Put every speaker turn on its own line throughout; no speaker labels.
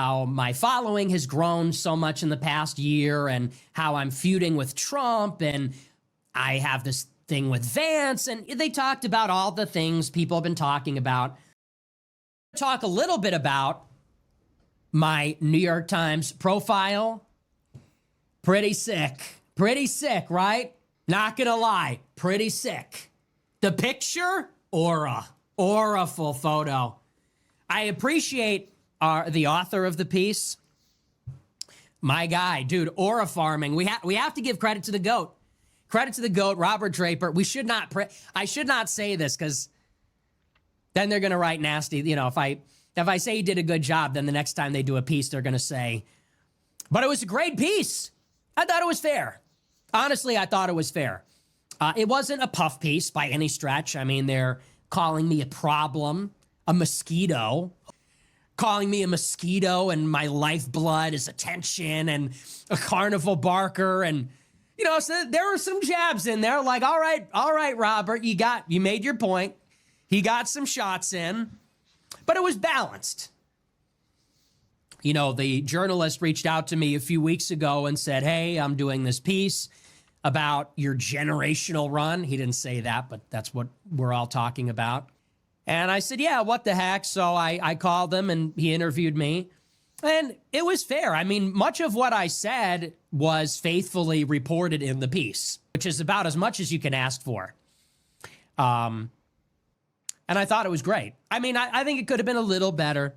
how my following has grown so much in the past year and how I'm feuding with Trump and I have this thing with Vance. And they talked about all the things people have been talking about. Talk a little bit about my New York Times profile. Pretty sick, right? Not gonna lie, pretty sick. The picture, auraful photo. I appreciate the author of the piece. My guy, dude, aura farming. We have to give credit to the GOAT. Credit to the GOAT, Robert Draper. I should not say this because then they're gonna write nasty. You know, if I say he did a good job, then the next time they do a piece, they're gonna say, but it was a great piece. I thought it was fair. Honestly, I thought it was fair. It wasn't a puff piece by any stretch. I mean, they're calling me a problem, a mosquito, calling me a mosquito and my lifeblood is attention and a carnival barker. And, you know, so there were some jabs in there like, all right, Robert, you made your point. He got some shots in, but it was balanced. You know, the journalist reached out to me a few weeks ago and said, hey, I'm doing this piece about your generational run. He didn't say that, but that's what we're all talking about. And I said, yeah, what the heck? So I called him and he interviewed me. And it was fair. I mean, much of what I said was faithfully reported in the piece, which is about as much as you can ask for. And I thought it was great. I mean, I think it could have been a little better.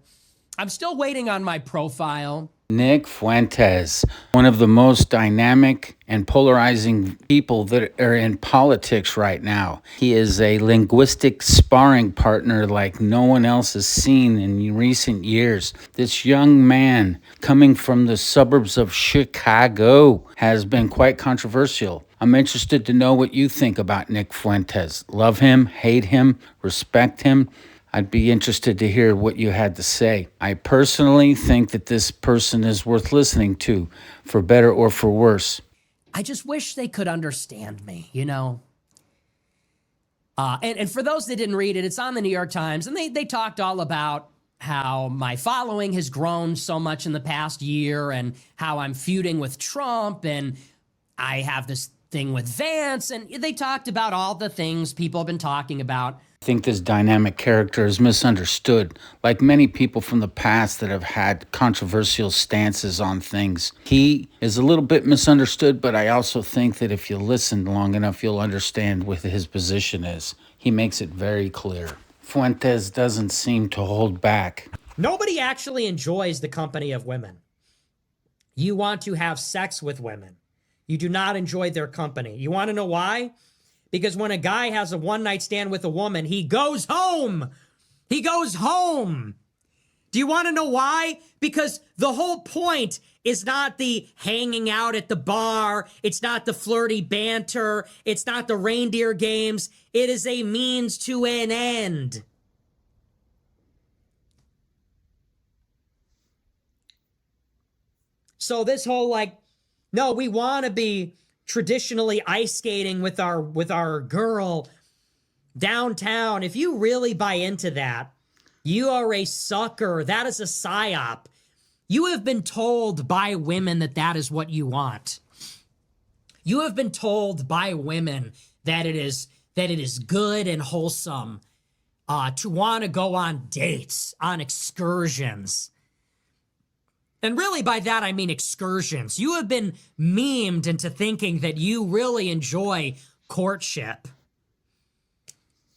I'm still waiting on my profile.
Nick Fuentes, one of the most dynamic and polarizing people that are in politics right now. He is a linguistic sparring partner like no one else has seen in recent years. This young man coming from the suburbs of Chicago has been quite controversial. I'm interested to know what you think about Nick Fuentes. Love him, hate him, respect him. I'd be interested to hear what you had to say. I personally think that this person is worth listening to, for better or for worse.
I just wish they could understand me, you know? And for those that didn't read it, it's on the New York Times, and they talked all about how my following has grown so much in the past year and how I'm feuding with Trump and I have this thing with Vance, and they talked about all the things people have been talking about.
I think this dynamic character is misunderstood, like many people from the past that have had controversial stances on things. He is a little bit misunderstood, but I also think that if you listen long enough, you'll understand what his position is. He makes it very clear. Fuentes doesn't seem to hold back.
Nobody actually enjoys the company of women. You want to have sex with women. You do not enjoy their company. You want to know why? Because when a guy has a one-night stand with a woman, he goes home. He goes home. Do you want to know why? Because the whole point is not the hanging out at the bar. It's not the flirty banter. It's not the reindeer games. It is a means to an end. So this whole like, no, we want to be traditionally ice skating with our girl downtown. If you really buy into that, you are a sucker. That is a psyop. You have been told by women that that is what you want. You have been told by women that it is good and wholesome to want to go on dates, on excursions. And really by that, I mean excursions. You have been memed into thinking that you really enjoy courtship.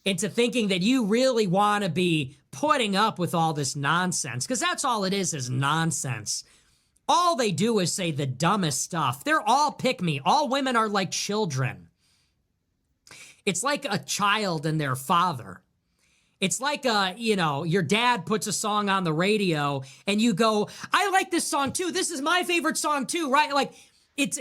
Into thinking that you really want to be putting up with all this nonsense. Because that's all it is nonsense. All they do is say the dumbest stuff. They're all pick me. All women are like children. It's like a child and their father. It's like, your dad puts a song on the radio and you go, I like this song too. This is my favorite song too, right? Like,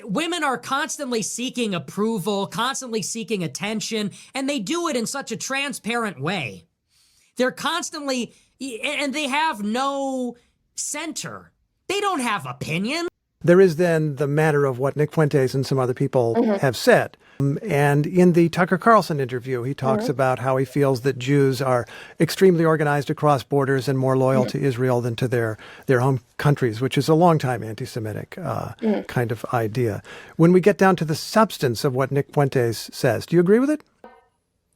women are constantly seeking approval, constantly seeking attention, and they do it in such a transparent way. They're constantly, and they have no center. They don't have opinion.
There is then the matter of what Nick Fuentes and some other people have said, And in the Tucker Carlson interview, he talks about how he feels that Jews are extremely organized across borders and more loyal to Israel than to their home countries, which is a long-time anti-Semitic kind of idea. When we get down to the substance of what Nick Fuentes says, do you agree with it?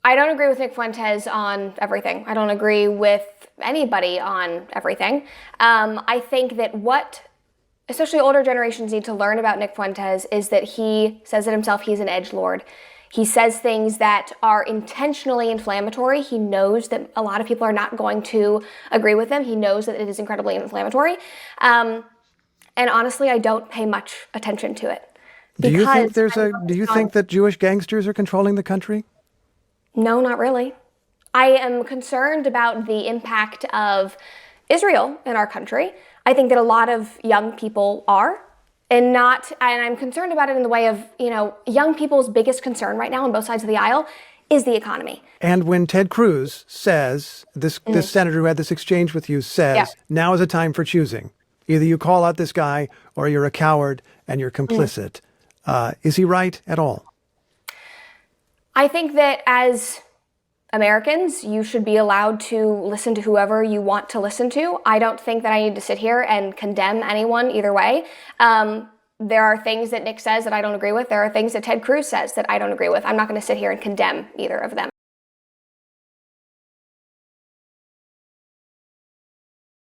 I don't agree with Nick Fuentes on everything. I don't agree with anybody on everything. I think that what especially older generations need to learn about Nick Fuentes is that he says it himself, he's an edgelord. He says things that are intentionally inflammatory. He knows that a lot of people are not going to agree with him. He knows that it is incredibly inflammatory. And honestly, I don't pay much attention to it.
Do you think that Jewish gangsters are controlling the country?
No, not really. I am concerned about the impact of Israel in our country. I think that a lot of young people are, and I'm concerned about it in the way of, young people's biggest concern right now on both sides of the aisle is the economy.
And when Ted Cruz says, this senator who had this exchange with you says, now is a time for choosing. Either you call out this guy or you're a coward and you're complicit. Is he right at all?
I think that as Americans, you should be allowed to listen to whoever you want to listen to. I don't think that I need to sit here and condemn anyone either way. There are things that Nick says that I don't agree with. There are things that Ted Cruz says that I don't agree with. I'm not going to sit here and condemn either of them.